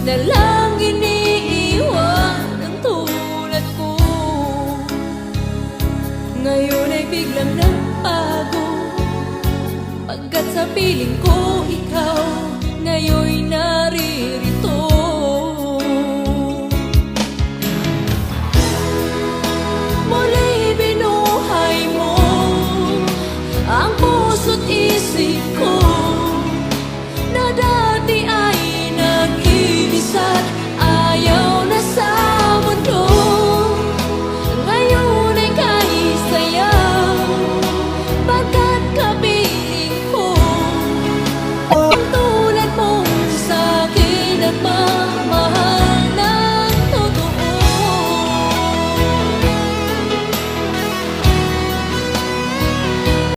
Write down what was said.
na lang iniiwan ng tulad ko. Ngayon ay biglang nagbago, pagkat sa piling ko ikaw ngayon'y na